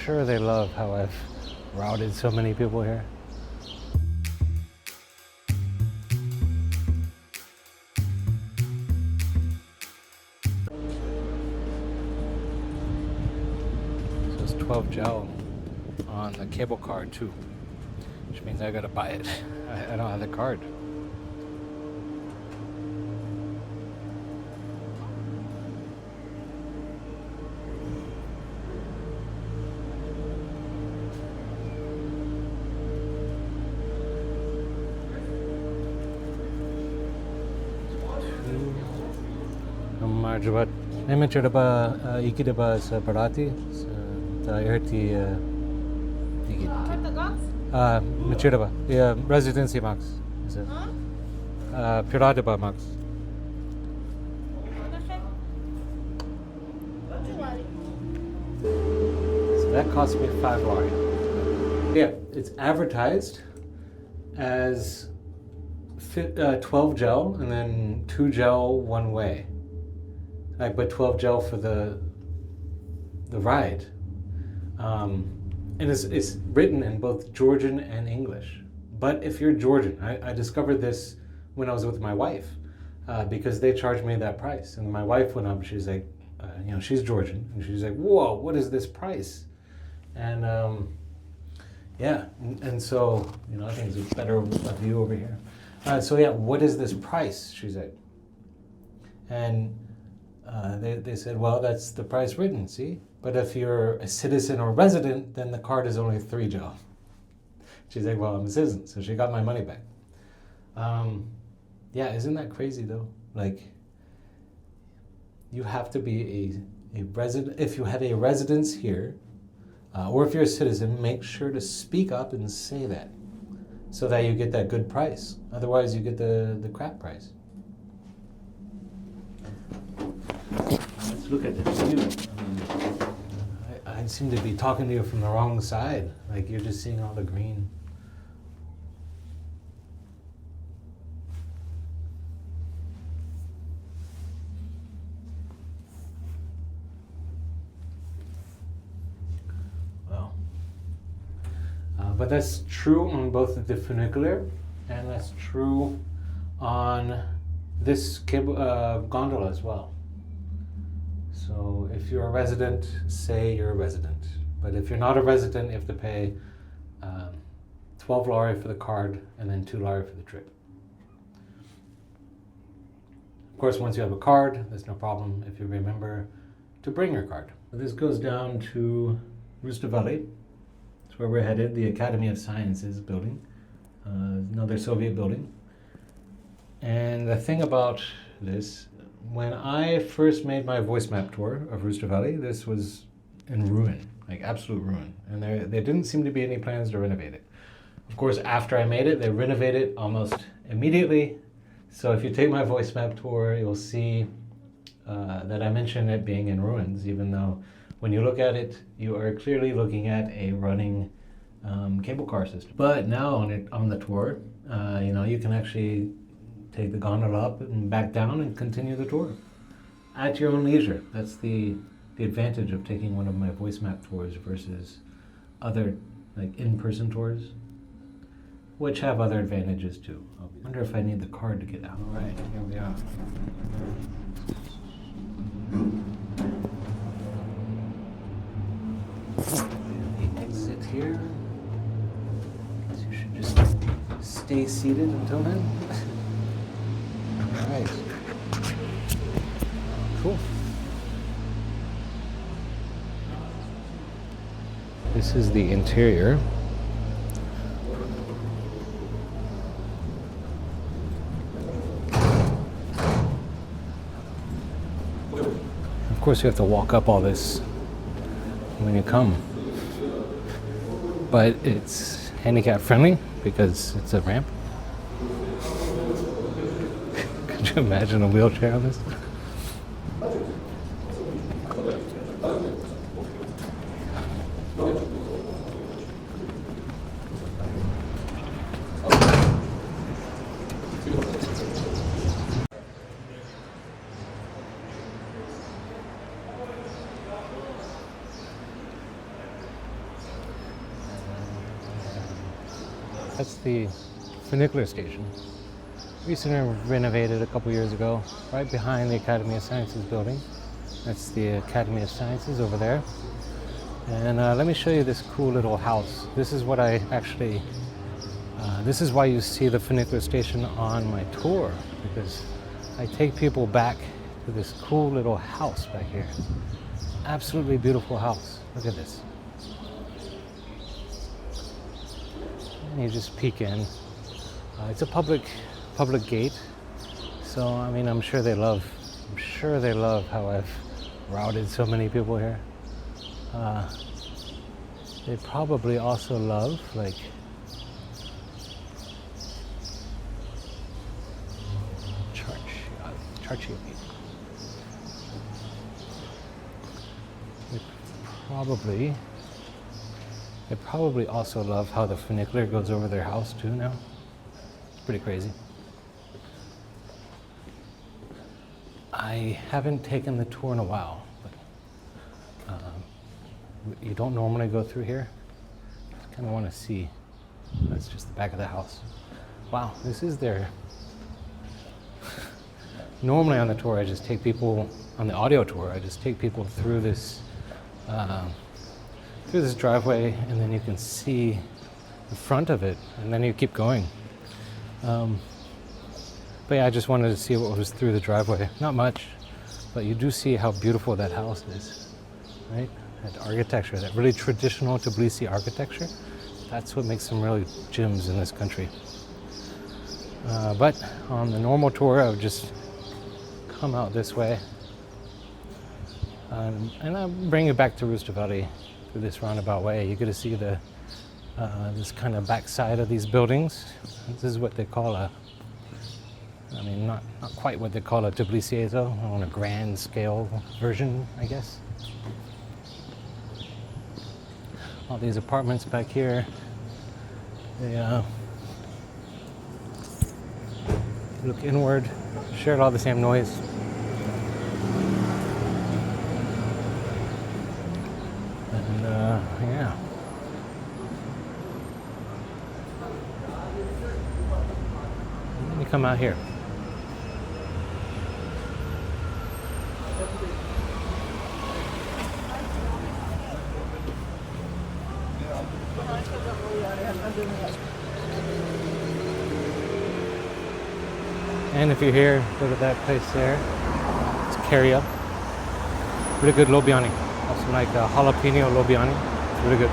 sure they love how I've routed so many people here. So it's 12 gel on the cable car too, which means I gotta buy it. I don't have the card. Marjabat, neme chedaba ikidaba sa parati, sa erti ikid. Machedaba, yeah, residency max. Is it? Piradaba max. So that cost me $5. Yeah, it's advertised as 12 gel and then 2 gel one way. But 12 gel for the ride. And it's written in both Georgian and English. But if you're Georgian, I discovered this when I was with my wife because they charged me that price. And my wife went up, she's like, she's Georgian, and she's like, whoa, what is this price? And and so, I think it's a better view over here. What is this price? She's like, and they said, well, that's the price written, see? But if you're a citizen or resident, then the card is only 3 gel. She's like, well, I'm a citizen, so she got my money back. Isn't that crazy though? Like, you have to be a resident. If you have a residence here, or if you're a citizen, make sure to speak up and say that, so that you get that good price. Otherwise, you get the crap price. Let's look at this view. I seem to be talking to you from the wrong side. Like, you're just seeing all the green. Wow. But that's true on both the funicular, and that's true on this cable, gondola as well. So if you're a resident, say you're a resident. But if you're not a resident, you have to pay $12 for the card and then $2 for the trip. Of course, once you have a card, there's no problem if you remember to bring your card. This goes down to Rustaveli. That's where we're headed, the Academy of Sciences building, another Soviet building. And the thing about this, when I first made my VoiceMap tour of Rustaveli, this was in ruin, like absolute ruin. And there didn't seem to be any plans to renovate it. Of course, after I made it, they renovated it almost immediately. So if you take my VoiceMap tour, you'll see that I mentioned it being in ruins, even though when you look at it, you are clearly looking at a running cable car system. But now on the tour, you can actually take the gondola up and back down and continue the tour at your own leisure. That's the advantage of taking one of my VoiceMap tours versus other in-person tours, which have other advantages too. I wonder if I need the card to get out. All right, here we are. The exit here. Guess you should just stay seated until then. All right. Cool. This is the interior. Of course, you have to walk up all this when you come, but it's handicap friendly because it's a ramp. Could you imagine a wheelchair on this? That's the Funicular station. Recently renovated a couple years ago, right behind the Academy of Sciences building. That's the Academy of Sciences over there. And let me show you this cool little house. This is what I actually, this is why you see the Funicular station on my tour, because I take people back to this cool little house back here. Absolutely beautiful house. Look at this. And you just peek in. It's a public gate, so I mean, I'm sure they love how I've routed so many people here. They probably also love like church. They probably also love how the funicular goes over their house too now. It's pretty crazy. I haven't taken the tour in a while, but you don't normally go through here. Just kind of want to see. That's just the back of the house. Wow, this is their... Normally on the tour, I just take people, on the audio tour, I just take people through this driveway, and then you can see the front of it, and then you keep going. But yeah, I just wanted to see what was through the driveway. Not much, but you do see how beautiful that house is, right? That architecture, that really traditional Tbilisi architecture, that's what makes some really gems in this country. But on the normal tour, I would just come out this way, and I'll bring you back to Rustaveli through this roundabout way. You get to see the this kind of backside of these buildings. This is what they call a, I mean, not quite what they call a Tbilisi on a grand scale version, I guess. All these apartments back here, they look inward, share all the same noise. And yeah. And then you come out here. And if you're here, go to that place there. It's Karia. Really good lobiani. Also like jalapeno lobiani. Really good.